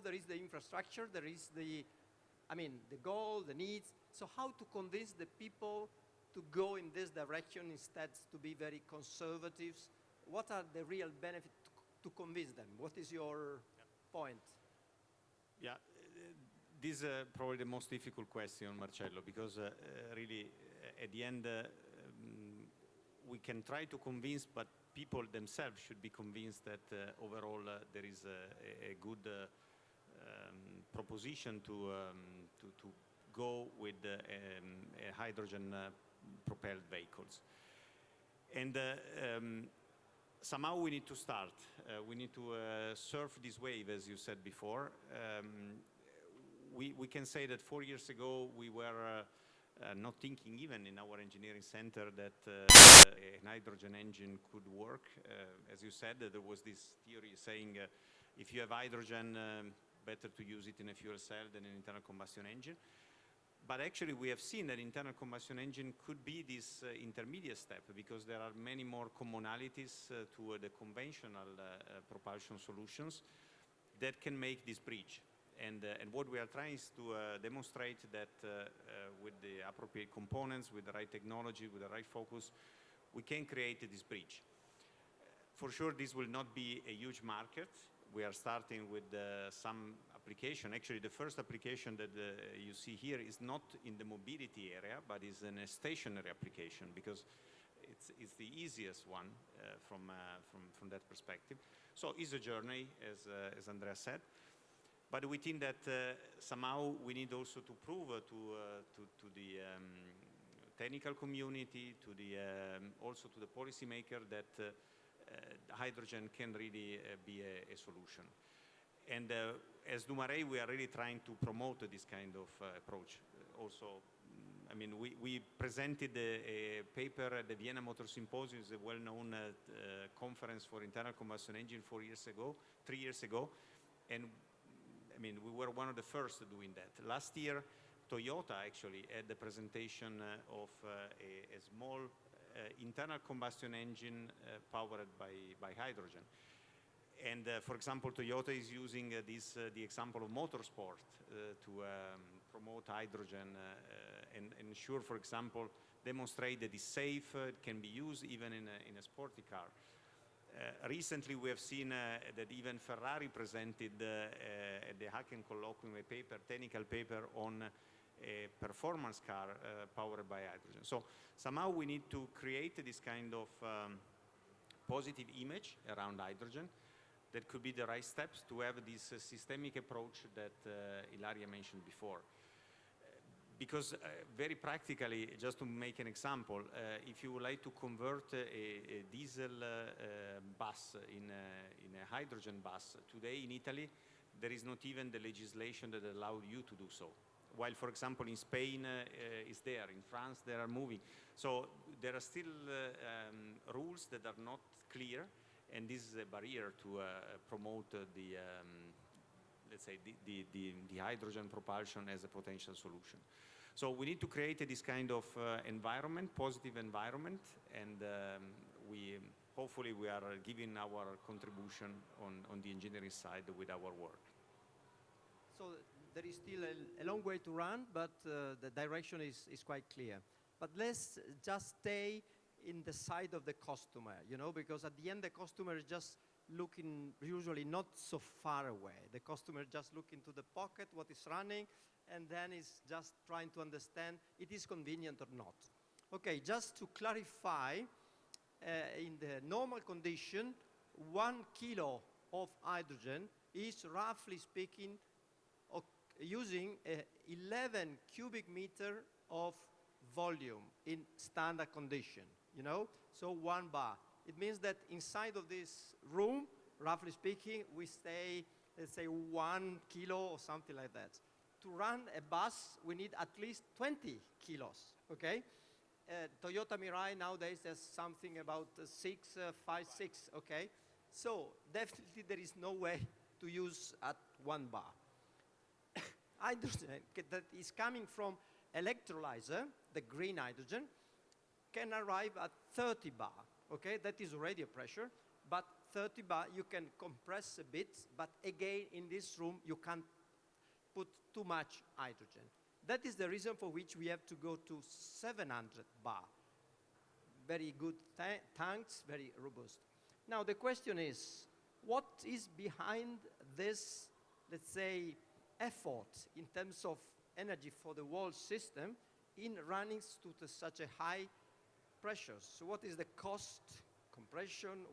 there is the infrastructure, there is the goal, the needs. So how to convince the people to go in this direction instead to be very conservative? What are the real benefits to convince them? What is your point? Yeah, this is probably the most difficult question, Marcello, because really, at the end, we can try to convince, but people themselves should be convinced that overall there is a good proposition to go with hydrogen propelled vehicles. And somehow we need to start. We need to surf this wave, as you said before. We can say that 4 years ago we were not thinking even in our engineering center that a hydrogen engine could work. As you said, there was this theory saying if you have hydrogen, better to use it in a fuel cell than an internal combustion engine. But actually we have seen that internal combustion engine could be this intermediate step, because there are many more commonalities to the conventional propulsion solutions that can make this bridge. And what we are trying is to demonstrate that with the appropriate components, with the right technology, with the right focus, we can create this bridge. For sure, this will not be a huge market. We are starting with some application. Actually, the first application that you see here is not in the mobility area, but is in a stationary application, because it's the easiest one from that perspective. So it's a journey, as Andrea said. But we think that somehow we need also to prove to the technical community, also to the policymaker, that hydrogen can really be a solution. And as Dumarey, we are really trying to promote this kind of approach. Also, I mean, we presented a paper at the Vienna Motor Symposium, a well-known conference for internal combustion engine 3 years ago, and I mean, we were one of the first doing that. Last year, Toyota actually had the presentation of a small internal combustion engine powered by hydrogen. And for example, Toyota is using the example of motorsport to promote hydrogen and ensure, for example, demonstrate that it's safe, it can be used even in a sporty car. Recently, we have seen that even Ferrari presented at the Hacken Colloquium a technical paper on a performance car powered by hydrogen. So somehow we need to create this kind of positive image around hydrogen. That could be the right steps to have this systemic approach that Ilaria mentioned before. Because very practically, just to make an example, if you would like to convert a diesel bus in a hydrogen bus, today in Italy, there is not even the legislation that allows you to do so. While, for example, in Spain, it's there. In France, they are moving. So there are still rules that are not clear, and this is a barrier to promote let's say, the hydrogen propulsion as a potential solution. So we need to create this kind of environment, positive environment, and hopefully we are giving our contribution on the engineering side with our work. So there is still a long way to run, but the direction is quite clear. But let's just stay in the side of the customer, because at the end the customer is just looking usually not so far away. The customer just look into the pocket, what is running, and then is just trying to understand it is convenient or not. Okay, just to clarify, in the normal condition, 1 kilo of hydrogen is roughly speaking using 11 cubic meter of volume in standard condition, so 1 bar. It means that inside of this room, roughly speaking, we stay, let's say, 1 kilo or something like that. To run a bus, we need at least 20 kilos, okay? Toyota Mirai nowadays has something about 5, 6, okay? So definitely there is no way to use at 1 bar. Hydrogen that is coming from electrolyzer, the green hydrogen, can arrive at 30 bar, okay? That is already a pressure, but 30 bar, you can compress a bit, but again, in this room, you can't put too much hydrogen. That is the reason for which we have to go to 700 bar. Very good tanks, very robust. Now, the question is, what is behind this, let's say, effort in terms of energy for the whole system in running to such a high pressure? So what is the cost, compression,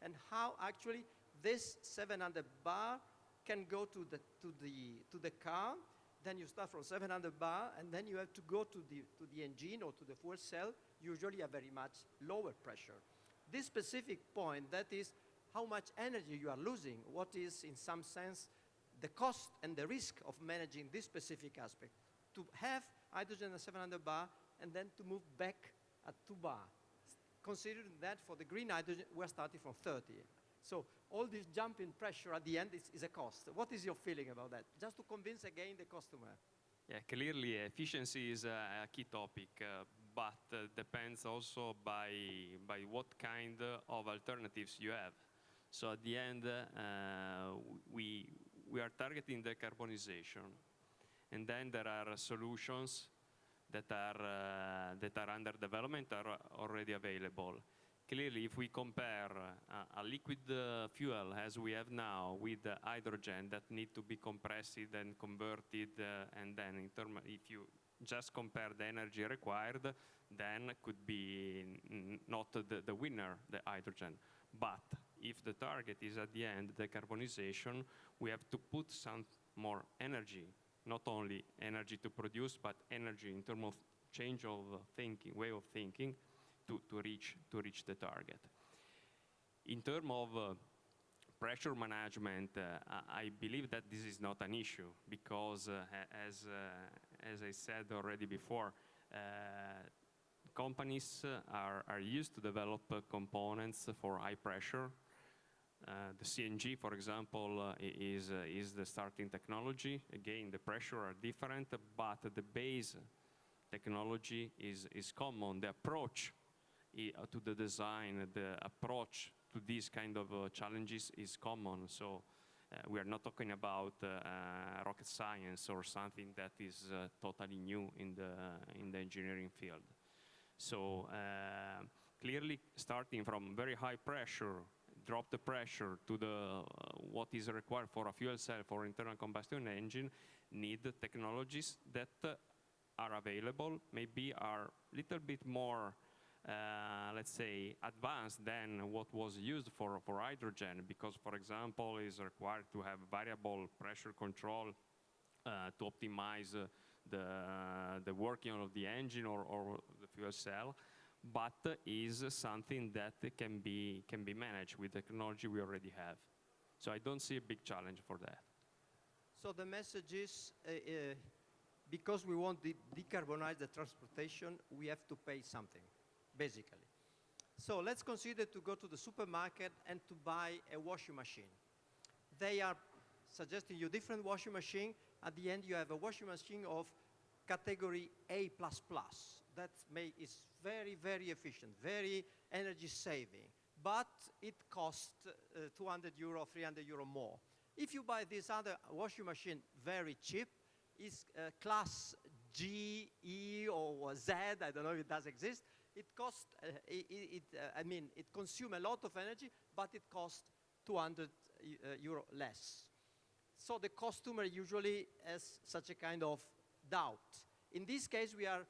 and how actually this 700 bar can go to the car? Then you start from 700 bar, and then you have to go to the engine or to the fuel cell, usually a very much lower pressure. This specific point, that is how much energy you are losing, what is in some sense the cost and the risk of managing this specific aspect. To have hydrogen at 700 bar and then to move back at 2 bar. Considering that for the green hydrogen, we're starting from 30. So all this jump in pressure at the end is a cost. What is your feeling about that? Just to convince again the customer. Yeah, clearly efficiency is a key topic, but depends also by what kind of alternatives you have. So at the end, we are targeting decarbonization, and then there are solutions that are under development, are already available. Clearly, if we compare a liquid fuel as we have now with hydrogen that need to be compressed and converted, and then if you just compare the energy required, then could be not the winner, the hydrogen. But if the target is at the end decarbonization, we have to put some more energy, not only energy to produce, but energy in terms of change of thinking, way of thinking, to reach the target. In terms of pressure management, I believe that this is not an issue because, as I said already before, companies are used to develop components for high pressure. The CNG, for example, is the starting technology. Again, the pressure are different, but the base technology is common. The approach to the design, the approach to these kind of challenges is common. So we are not talking about rocket science or something that is totally new in the engineering field. So clearly, starting from very high pressure, drop the pressure to what is required for a fuel cell for internal combustion engine, need technologies that are available, maybe are a little bit more, let's say, advanced than what was used for hydrogen, because, for example, is required to have variable pressure control to optimize the working of the engine or the fuel cell, but is something that can be managed with the technology we already have. So I don't see a big challenge for that. So the message is, because we want to decarbonize the transportation, we have to pay something, basically. So let's consider to go to the supermarket and to buy a washing machine. They are suggesting you different washing machine. At the end, you have a washing machine of category A++. That is very, very efficient, very energy saving, but it costs 200 euro, 300 euro more. If you buy this other washing machine very cheap, is class G, E, or Z, I don't know if it does exist, it costs, it consumes a lot of energy, but it costs 200 euro less. So the customer usually has such a kind of doubt. In this case, we are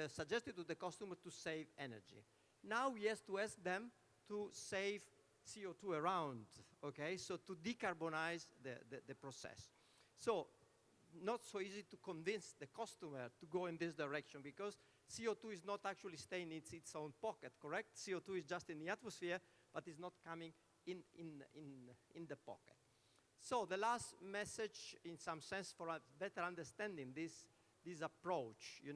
suggesting to the customer to save energy. Now we have to ask them to save CO2 around, okay? So to decarbonize the process. So not so easy to convince the customer to go in this direction because CO2 is not actually staying in its own pocket, correct? CO2 is just in the atmosphere, but it's not coming in the pocket. So the last message, in some sense, for a better understanding this approach, you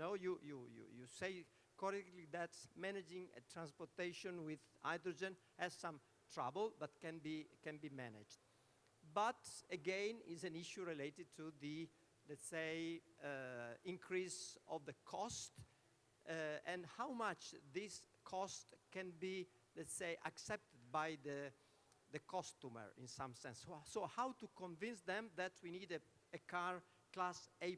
say correctly that managing a transportation with hydrogen has some trouble, but can be managed. But again, is an issue related to the, let's say, increase of the cost and how much this cost can be, let's say, accepted by the customer in some sense. So how to convince them that we need a car class A++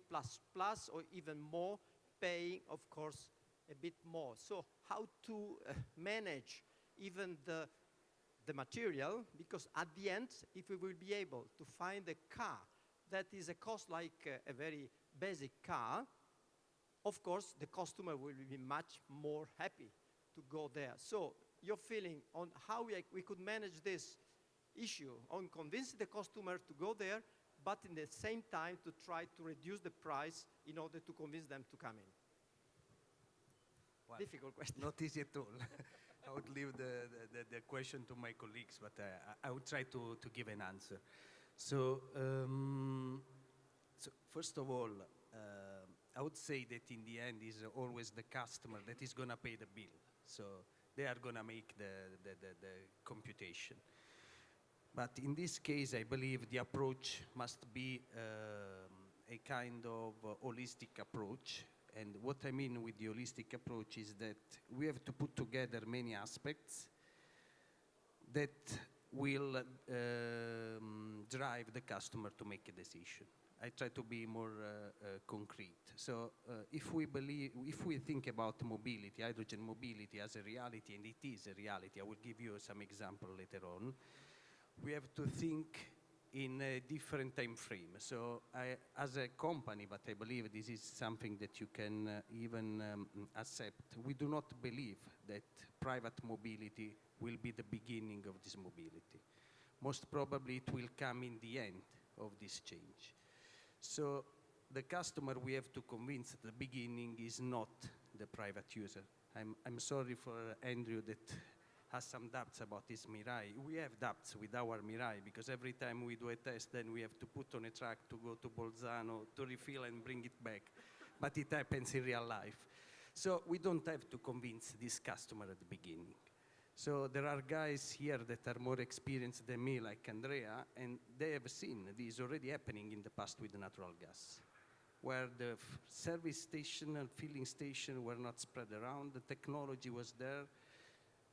or even more, paying, of course, a bit more. So how to manage even the material, because at the end, if we will be able to find a car that is a cost like a very basic car, of course, the customer will be much more happy to go there. So your feeling on how we could manage this issue, on convincing the customer to go there, but in the same time to try to reduce the price in order to convince them to come in? Well, difficult question. not easy at all. I would leave the question to my colleagues, but I would try to give an answer. So, so first of all, I would say that in the end is always the customer that is going to pay the bill. So they are going to make the computation. But in this case, I believe the approach must be a kind of holistic approach. And what I mean with the holistic approach is that we have to put together many aspects that will drive the customer to make a decision. I try to be more concrete. So if we think about mobility, hydrogen mobility as a reality, and it is a reality, I will give you some example later on, we have to think in a different time frame. So as a company, but I believe this is something that you can even accept, we do not believe that private mobility will be the beginning of this mobility. Most probably it will come in the end of this change. So the customer we have to convince at the beginning is not the private user. I'm sorry for Andrew that has some doubts about his Mirai. We have doubts with our Mirai because every time we do a test, then we have to put on a truck to go to Bolzano to refill and bring it back. But it happens in real life. So we don't have to convince this customer at the beginning. So there are guys here that are more experienced than me, like Andrea, and they have seen this already happening in the past with natural gas, where the service station and filling station were not spread around, the technology was there,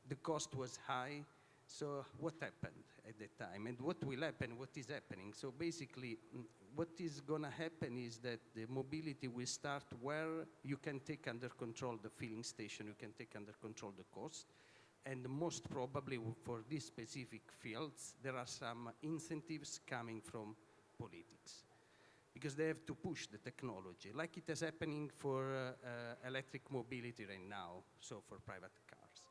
the cost was high. So what happened at that time? And what will happen, what is happening? So basically, what is going to happen is that the mobility will start where you can take under control the filling station, you can take under control the cost. And most probably for these specific fields, there are some incentives coming from politics, because they have to push the technology, like it is happening for electric mobility right now, so for private cars.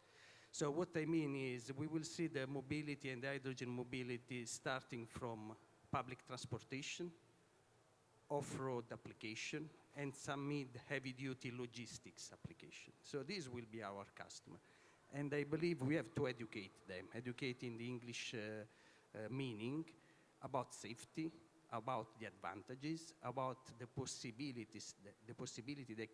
So what I mean is we will see the mobility and the hydrogen mobility starting from public transportation, off-road application, and some mid-heavy-duty logistics application. So this will be our customer. And I believe we have to educate them, educate in the English meaning about safety, about the advantages, about the possibilities, the possibility that